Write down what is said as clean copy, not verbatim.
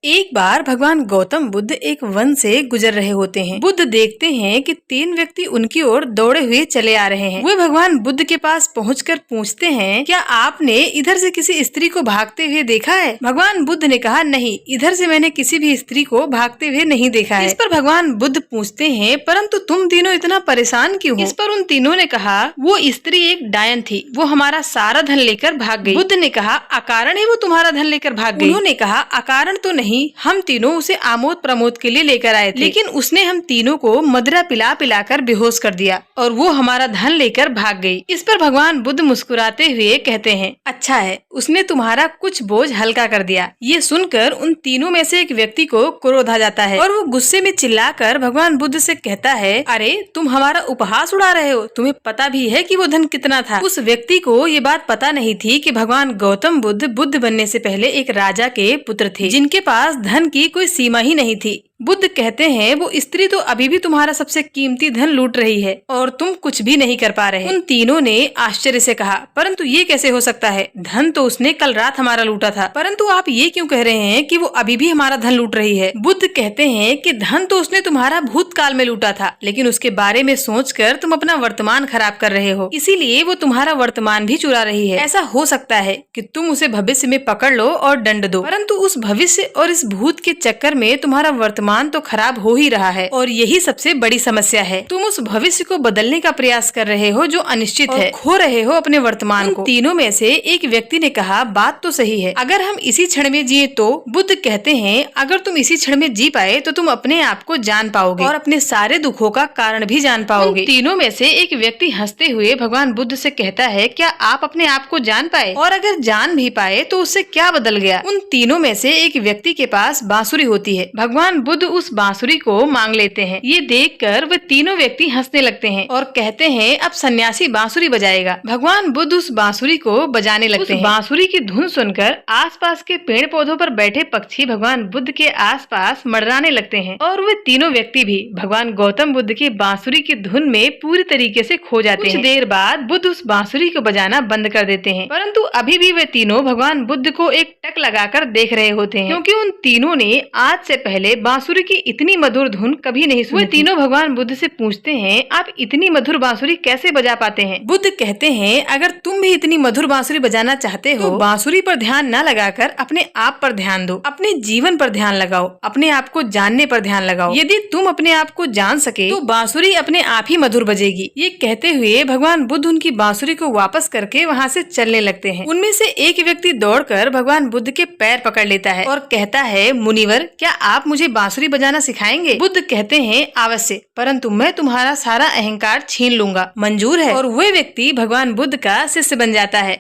एक बार भगवान गौतम बुद्ध एक वन से गुजर रहे होते हैं। बुद्ध देखते हैं कि 3 व्यक्ति उनकी ओर दौड़े हुए चले आ रहे हैं। वे भगवान बुद्ध के पास पहुंचकर पूछते हैं, क्या आपने इधर से किसी स्त्री को भागते हुए देखा है? भगवान बुद्ध ने कहा, नहीं, इधर से मैंने किसी भी स्त्री को भागते हुए नहीं देखा है। इस पर भगवान बुद्ध पूछते हैं, परंतु तुम तीनों इतना परेशान क्यों हो? इस पर उन तीनों ने कहा, वो स्त्री एक डायन थी, वो हमारा सारा धन लेकर भाग गई। बुद्ध ने कहा, अकारण ही वो तुम्हारा धन लेकर भाग गई? उन्होंने कहा, अकारण तो नहीं, हम तीनों उसे आमोद प्रमोद के लिए लेकर आए थे, लेकिन उसने हम तीनों को मदिरा पिला पिलाकर बेहोश कर दिया और वो हमारा धन लेकर भाग गई। इस पर भगवान बुद्ध मुस्कुराते हुए कहते हैं, अच्छा है, उसने तुम्हारा कुछ बोझ हल्का कर दिया। ये सुनकर उन तीनों में से एक व्यक्ति को क्रोध आ जाता है और वो गुस्से में चिल्लाकर भगवान बुद्ध से कहता है, अरे तुम हमारा उपहास उड़ा रहे हो, तुम्हें पता भी है कि वो धन कितना था? उस व्यक्ति को ये बात पता नहीं थी कि भगवान गौतम बुद्ध बुद्ध बनने से पहले एक राजा के पुत्र थे, जिनके पास धन की कोई सीमा ही नहीं थी। बुद्ध कहते हैं, वो स्त्री तो अभी भी तुम्हारा सबसे कीमती धन लूट रही है और तुम कुछ भी नहीं कर पा रहे। उन तीनों ने आश्चर्य से कहा, परंतु ये कैसे हो सकता है? धन तो उसने कल रात हमारा लूटा था, परंतु आप ये क्यों कह रहे हैं कि वो अभी भी हमारा धन लूट रही है? बुद्ध कहते हैं कि धन तो उसने तुम्हारा भूतकाल में लूटा था, लेकिन उसके बारे में सोचकर तुम अपना वर्तमान खराब कर रहे हो, इसीलिए वो तुम्हारा वर्तमान भी चुरा रही है। ऐसा हो सकता है कि तुम उसे भविष्य में पकड़ लो और दंड दो, परंतु उस भविष्य और इस भूत के चक्कर में तुम्हारा वर्तमान तो खराब हो ही रहा है और यही सबसे बड़ी समस्या है। तुम उस भविष्य को बदलने का प्रयास कर रहे हो जो अनिश्चित है, खो रहे हो अपने वर्तमान को। तीनों में से एक व्यक्ति ने कहा, बात तो सही है, अगर हम इसी क्षण में जिए तो? बुद्ध कहते हैं, अगर तुम इसी क्षण में जी पाए तो तुम अपने आप को जान पाओगे और अपने सारे दुखों का कारण भी जान पाओगे। तीनों में से एक व्यक्ति हंसते हुए भगवान बुद्ध से कहता है, क्या आप अपने आप को जान पाए? और अगर जान भी पाए तो उससे क्या बदल गया? उन तीनों में से एक व्यक्ति के पास बांसुरी होती है। भगवान बुद्ध उस बांसुरी को मांग लेते हैं। ये देखकर वे तीनों व्यक्ति हंसने लगते हैं और कहते हैं, अब सन्यासी बांसुरी बजाएगा। भगवान बुद्ध उस बांसुरी को बजाने लगते हैं। बांसुरी की धुन सुनकर आसपास के पेड़ पौधों पर बैठे पक्षी भगवान बुद्ध के आसपास मंडराने लगते हैं और वे तीनों व्यक्ति भी भगवान गौतम बुद्ध की बांसुरी की धुन में पूरी तरीके से खो जाते हैं। कुछ देर बाद बुद्ध उस बांसुरी को बजाना बंद कर देते हैं, परंतु अभी भी वे तीनों भगवान बुद्ध को एक टक लगाकर देख रहे होते हैं, क्योंकि उन तीनों ने आज से पहले बांसुरी की इतनी मधुर धुन कभी नहीं सुनी। वे तीनों भगवान बुद्ध से पूछते हैं, आप इतनी मधुर बांसुरी कैसे बजा पाते हैं? बुद्ध कहते हैं, अगर तुम भी इतनी मधुर बांसुरी बजाना चाहते हो तो बांसुरी पर ध्यान न लगाकर अपने आप पर ध्यान दो, अपने जीवन पर ध्यान लगाओ, अपने आप को जानने पर ध्यान लगाओ। यदि तुम अपने आप को जान सके तो बांसुरी अपने आप ही मधुर बजेगी। ये कहते हुए भगवान बुद्ध उनकी बांसुरी को वापस करके वहाँ से चलने लगते हैं। उनमें से एक व्यक्ति दौड़कर भगवान बुद्ध के पैर पकड़ लेता है और कहता है, मुनिवर, क्या आप मुझे बांसुरी बजाना सिखाएंगे? बुद्ध कहते हैं, अवश्य, परंतु मैं तुम्हारा सारा अहंकार छीन लूंगा, मंजूर है? और वे व्यक्ति भगवान बुद्ध का शिष्य बन जाता है।